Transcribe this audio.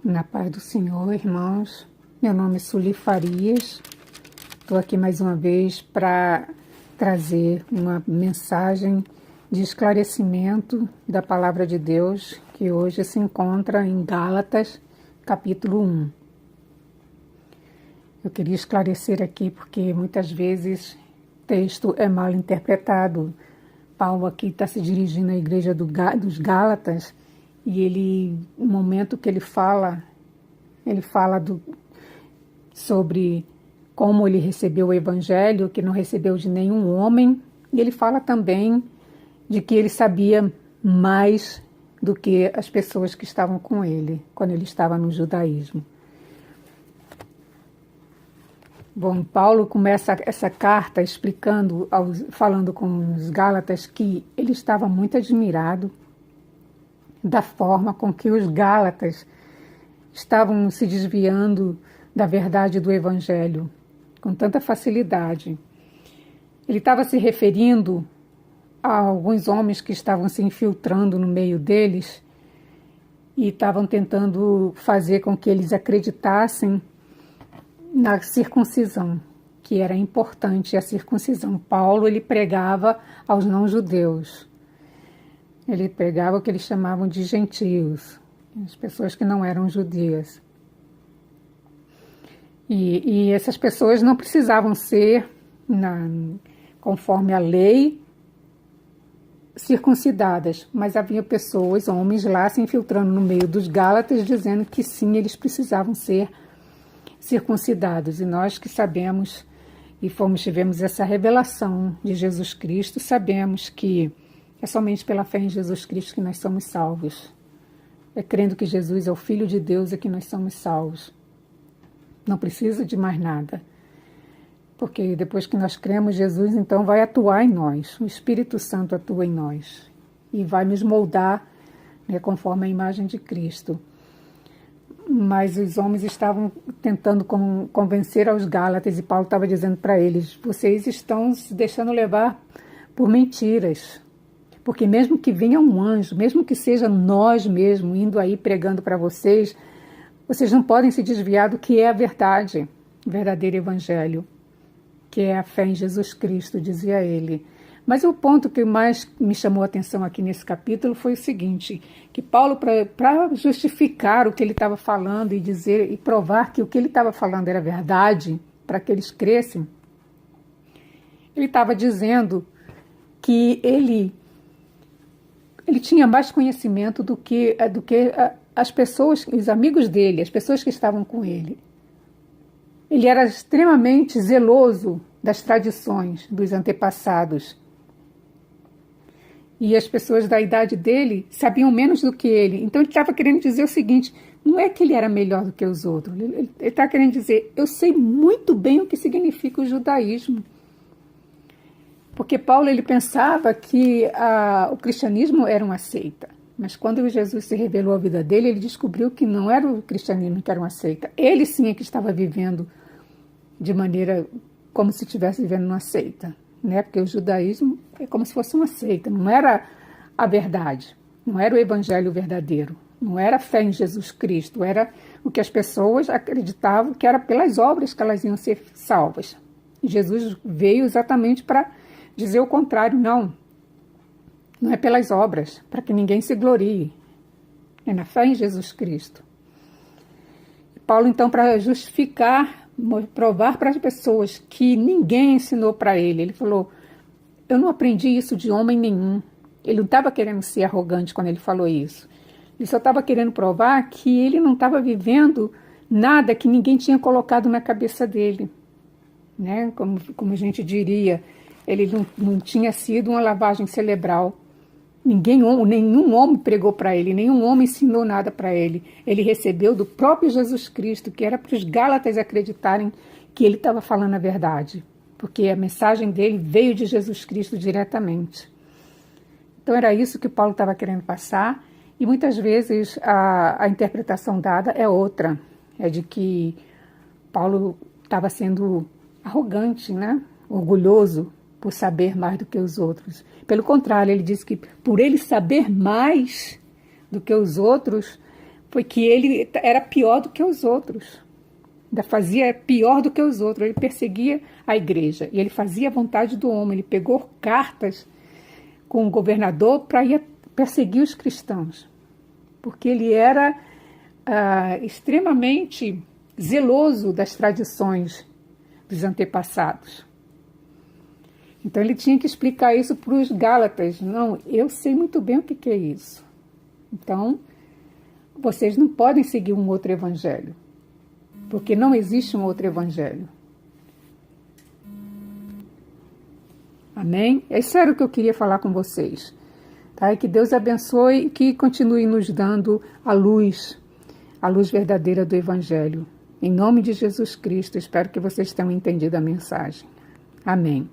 Na paz do Senhor, irmãos, meu nome é Sueli Farias, estou aqui mais uma vez para trazer uma mensagem de esclarecimento da Palavra de Deus, que hoje se encontra em Gálatas, capítulo 1. Eu queria esclarecer aqui porque muitas vezes o texto é mal interpretado. Paulo aqui está se dirigindo à igreja dos Gálatas, e ele, no momento que ele fala sobre como ele recebeu o evangelho, que não recebeu de nenhum homem, e ele fala também de que ele sabia mais do que as pessoas que estavam com ele, quando ele estava no judaísmo. Bom, Paulo começa essa carta falando com os Gálatas que ele estava muito admirado da forma com que os Gálatas estavam se desviando da verdade do Evangelho com tanta facilidade. Ele estava se referindo a alguns homens que estavam se infiltrando no meio deles e estavam tentando fazer com que eles acreditassem na circuncisão, que era importante a circuncisão. Paulo, ele pregava aos não-judeus. Ele pregava o que eles chamavam de gentios, as pessoas que não eram judias. E essas pessoas não precisavam ser, conforme a lei, circuncidadas, mas havia pessoas, homens lá se infiltrando no meio dos Gálatas, dizendo que sim, eles precisavam ser circuncidados. E nós que sabemos e tivemos essa revelação de Jesus Cristo, sabemos que é somente pela fé em Jesus Cristo que nós somos salvos. É crendo que Jesus é o Filho de Deus é que nós somos salvos. Não precisa de mais nada. Porque depois que nós cremos, Jesus então vai atuar em nós. O Espírito Santo atua em nós. E vai nos moldar, conforme a imagem de Cristo. Mas os homens estavam tentando convencer aos Gálatas, e Paulo estava dizendo para eles: vocês estão se deixando levar por mentiras. Porque mesmo que venha um anjo, mesmo que seja nós mesmos indo aí pregando para vocês, vocês não podem se desviar do que é a verdade, o verdadeiro evangelho, que é a fé em Jesus Cristo, dizia ele. Mas o ponto que mais me chamou a atenção aqui nesse capítulo foi o seguinte, que Paulo, para justificar o que ele estava falando e provar que o que ele estava falando era verdade, para que eles crescem, ele estava dizendo que ele tinha mais conhecimento do que as pessoas, os amigos dele, as pessoas que estavam com ele. Ele era extremamente zeloso das tradições dos antepassados. E as pessoas da idade dele sabiam menos do que ele. Então ele estava querendo dizer o seguinte: não é que ele era melhor do que os outros. Ele está querendo dizer: eu sei muito bem o que significa o judaísmo. Porque Paulo, ele pensava que o cristianismo era uma seita. Mas quando Jesus se revelou à vida dele, ele descobriu que não era o cristianismo que era uma seita. Ele sim é que estava vivendo de maneira como se estivesse vivendo numa seita. Porque o judaísmo é como se fosse uma seita. Não era a verdade. Não era o evangelho verdadeiro. Não era a fé em Jesus Cristo. Era o que as pessoas acreditavam que era pelas obras que elas iam ser salvas. E Jesus veio exatamente para dizer o contrário. Não é pelas obras, para que ninguém se glorie. É na fé em Jesus Cristo. E Paulo, então, para justificar, provar para as pessoas que ninguém ensinou para ele falou: eu não aprendi isso de homem nenhum. Ele não estava querendo ser arrogante quando ele falou isso. Ele só estava querendo provar que ele não estava vivendo nada que ninguém tinha colocado na cabeça dele. Como a gente diria, ele não tinha sido uma lavagem cerebral. Nenhum homem pregou para ele, nenhum homem ensinou nada para ele. Ele recebeu do próprio Jesus Cristo, que era para os Gálatas acreditarem que ele estava falando a verdade, porque a mensagem dele veio de Jesus Cristo diretamente. Então era isso que Paulo estava querendo passar, e muitas vezes a interpretação dada é outra, é de que Paulo estava sendo arrogante, orgulhoso, por saber mais do que os outros. Pelo contrário, ele diz que por ele saber mais do que os outros, foi que ele era pior do que os outros. Ainda fazia pior do que os outros. Ele perseguia a igreja e ele fazia a vontade do homem. Ele pegou cartas com o governador para ir perseguir os cristãos, porque ele era extremamente zeloso das tradições dos antepassados. Então ele tinha que explicar isso para os Gálatas. Não, eu sei muito bem o que é isso. Então, vocês não podem seguir um outro evangelho, porque não existe um outro evangelho. Amém? Isso era o que eu queria falar com vocês. Tá? E que Deus abençoe e que continue nos dando a luz verdadeira do evangelho. Em nome de Jesus Cristo, espero que vocês tenham entendido a mensagem. Amém.